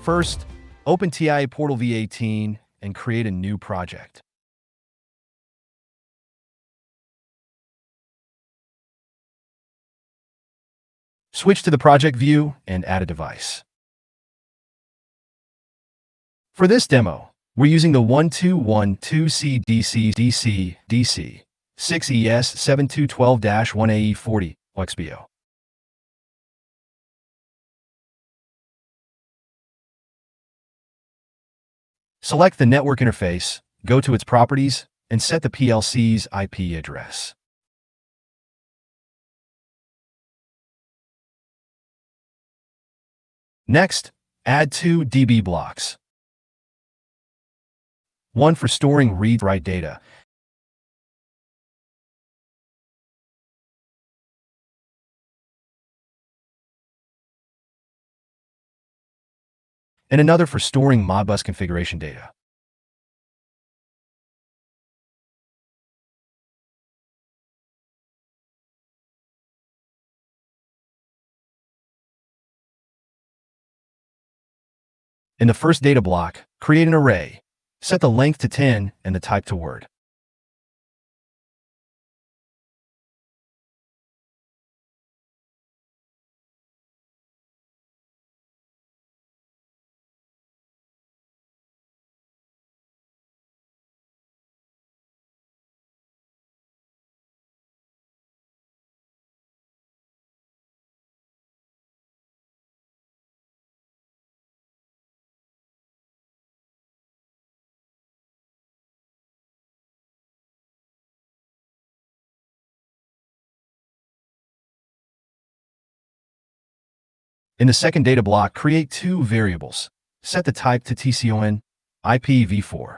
First, open TIA Portal V18 and create a new project. Switch to the project view and add a device. For this demo, we're using the 1212C DC 6ES 7-1200-1AE40 XBO. Select the network interface, go to its properties, and set the PLC's IP address. Next, add 2 DB blocks. One for storing read-write data, and another for storing Modbus configuration data. In the first data block, create an array. Set the length to 10 and the type to Word. In the second data block, create 2 variables. Set the type to TCON, IPv4.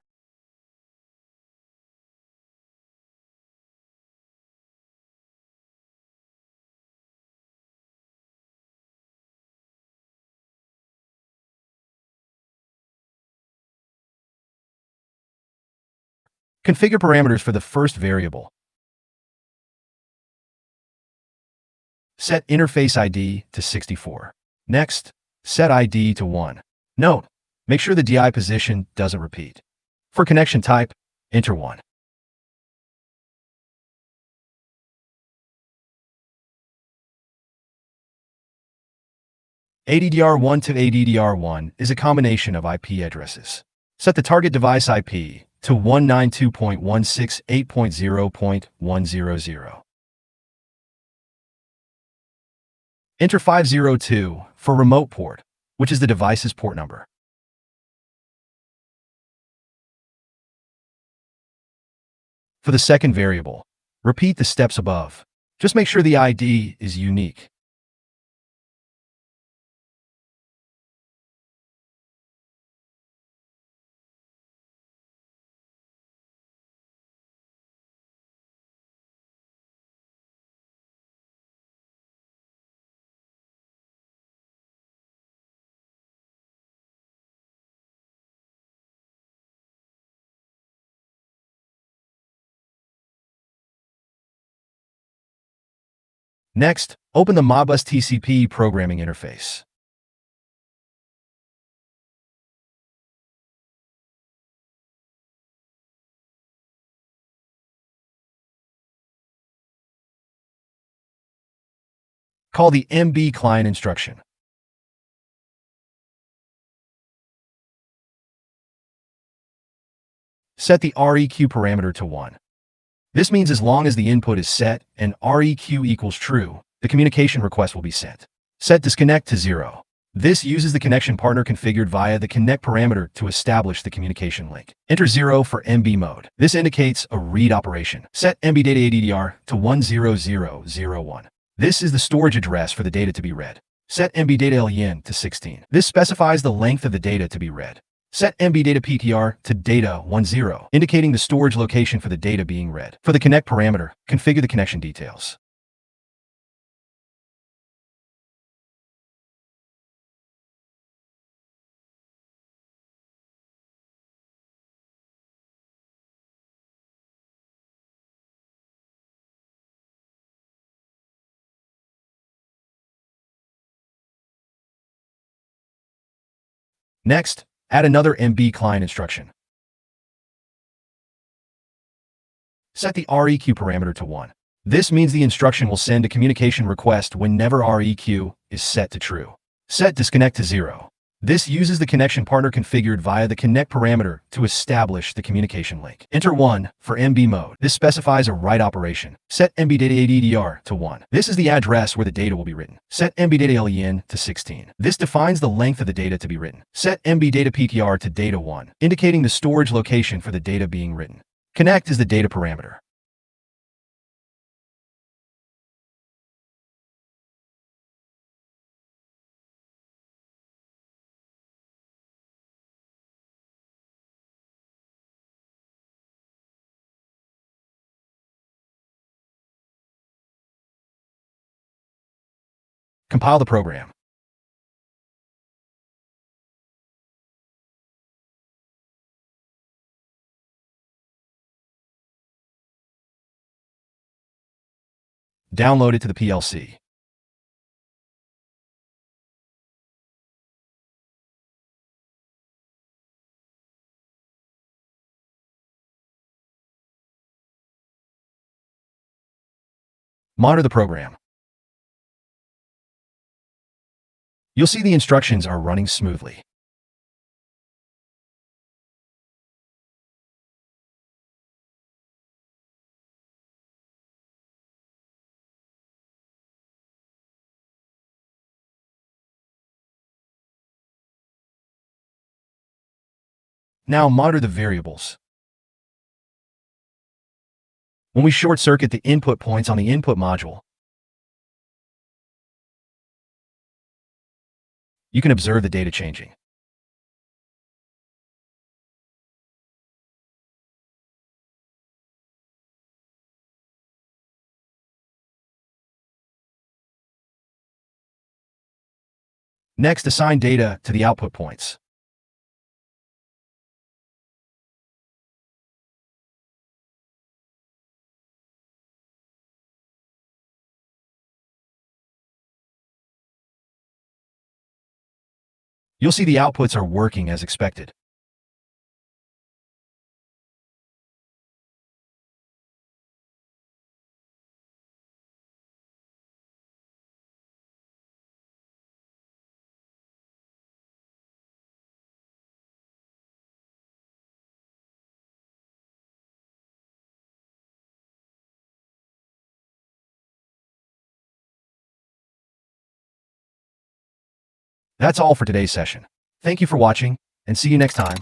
Configure parameters for the first variable. Set interface ID to 64. Next, set ID to 1. Note, make sure the DI position doesn't repeat. For connection type, enter 1. ADDR1 to ADDR1 is a combination of IP addresses. Set the target device IP to 192.168.0.100. Enter 502 for remote port, which is the device's port number. For the second variable, repeat the steps above. Just make sure the ID is unique. Next, open the Modbus TCP programming interface. Call the MB client instruction. Set the REQ parameter to 1. This means as long as the input is set and REQ equals true, the communication request will be sent. Set disconnect to 0. This uses the connection partner configured via the connect parameter to establish the communication link. Enter 0 for MB mode. This indicates a read operation. Set MB data ADDR to 10001. This is the storage address for the data to be read. Set MB data LEN to 16. This specifies the length of the data to be read. Set MB data PTR to data 10, indicating the storage location for the data being read. For the connect parameter, configure the connection details. Next, add another MB client instruction. Set the REQ parameter to 1. This means the instruction will send a communication request whenever REQ is set to true. Set disconnect to 0. This uses the connection partner configured via the connect parameter to establish the communication link. Enter 1 for MB mode. This specifies a write operation. Set MB data ADDR to 1. This is the address where the data will be written. Set MB data LEN to 16. This defines the length of the data to be written. Set MB data PTR to data 1, indicating the storage location for the data being written. Connect is the data parameter. Compile the program. Download it to the PLC. Monitor the program. You'll see the instructions are running smoothly. Now monitor the variables. When we short circuit the input points on the input module, you can observe the data changing. Next, assign data to the output points. You'll see the outputs are working as expected. That's all for today's session. Thank you for watching, and see you next time.